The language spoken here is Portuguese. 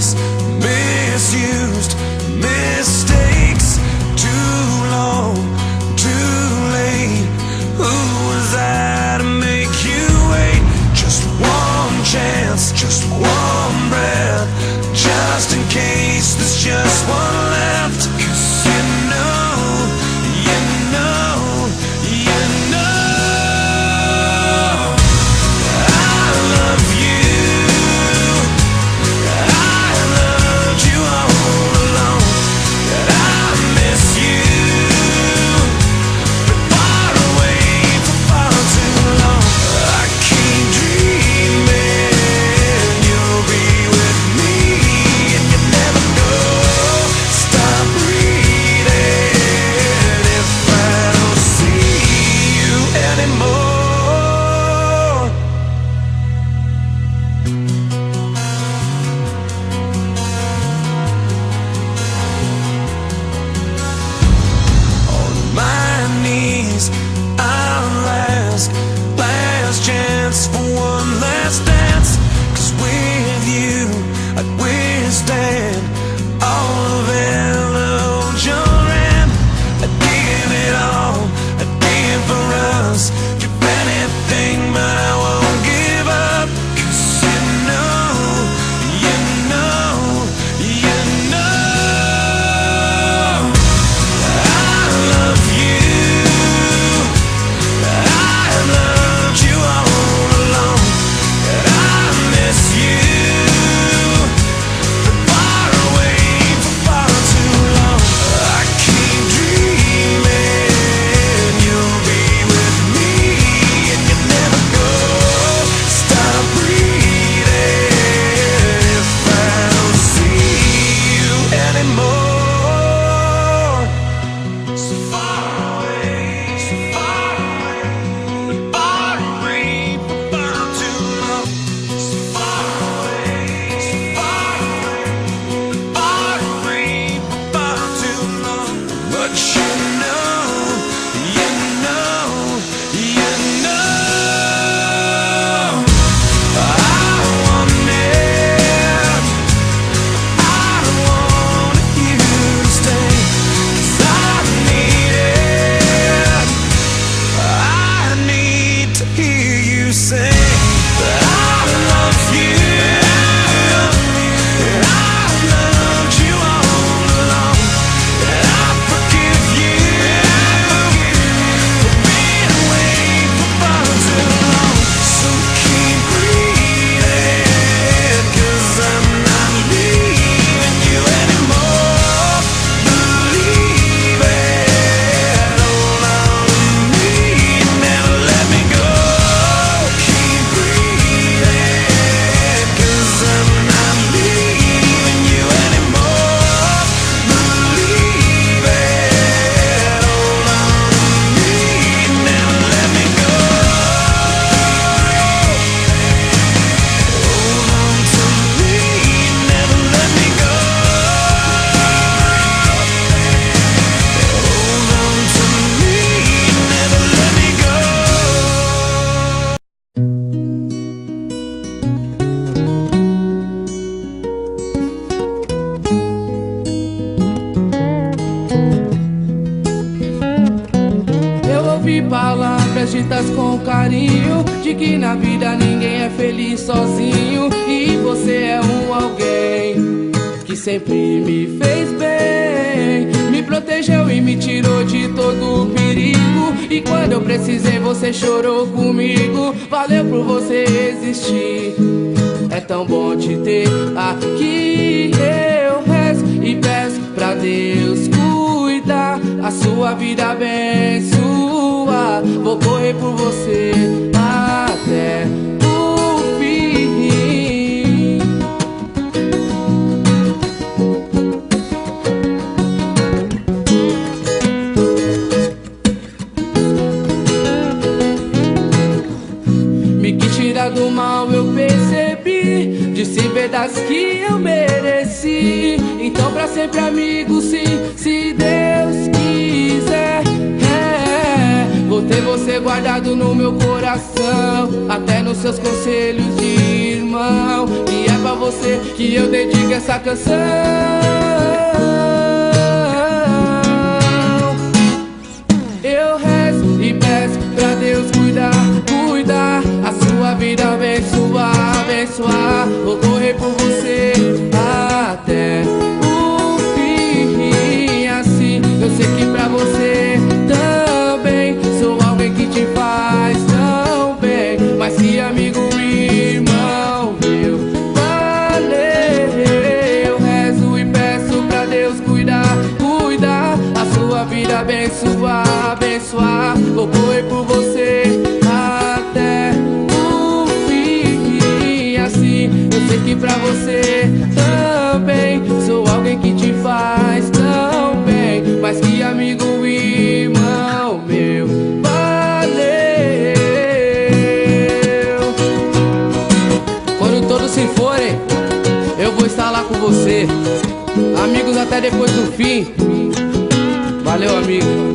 place, misused, mistakes, too long, too late. Who was I to make you wait? Just one chance, just one breath, just in case there's just one left. 'Cause you know, you know, you know I love you. I loved you all along, and I miss you. Been far away for far too long. I keep dreaming you'll be with me, and you never go. Stop breathing if I don't see you anymore. On my knees, I'll ask, last chance for one last dance. 'Cause with you, I'd withstand all of Elgin. I'd give it all, I'd give for us, give anything, but I won't give up. 'Cause you know, you know, you know I love you. I loved you all along, and I miss you. Been far away for far too long. I keep dreaming you'll be with me, and you never go. Stop breathing if I don't see you anymore. So far away, so far away, but far away for far too long. So far away, so far away, but far away for far too long. But you know, you know, you know I wanted, I wanted you to stay. 'Cause I need to hear you say that I love you. And I loved you all along, and I forgive you for being away for far too long. So keep breathing, 'cause I'm not leaving you anymore. Believe it, hold on to me, never let me go. Keep breathing, 'cause I'm not leaving you anymore. Believe it, hold on to me, never let me go. Hold on to me, never let me go. Hold on to me, never let me go. Eu ouvi palavras ditas com carinho, de que na vida ninguém é feliz sozinho. E você é alguém que sempre me fez bem, me protegeu e me tirou de todo o perigo. E quando eu precisei você chorou comigo. Valeu por você existir, é tão bom te ter aqui. Eu rezo e peço pra Deus cuidar, a sua vida abençoar. Vou correr por você até o fim. Me quis tirar do mal, eu percebi, disse verdades que eu mereci. Então pra sempre amigo, sim, se Deus quiser. Vou ter você guardado no meu coração, até nos seus conselhos de irmão. E é pra pra você que eu dedico essa canção. Eu rezo e peço pra Deus cuidar a sua vida, abençoar. Vou correr por você até o fim. Assim eu sei que pra você também sou alguém que te faz tão bem, mas que amigo e irmão meu. Valeu. Eu rezo e peço pra Deus cuidar a sua vida, abençoar. Vou correr por você até o fim. Assim eu sei que pra você também sou alguém que te faz tão bem, mas que amigo e irmão meu. Valeu. Quando todos se forem, eu vou estar lá com você. Amigos até depois do fim. Valeu, amigo.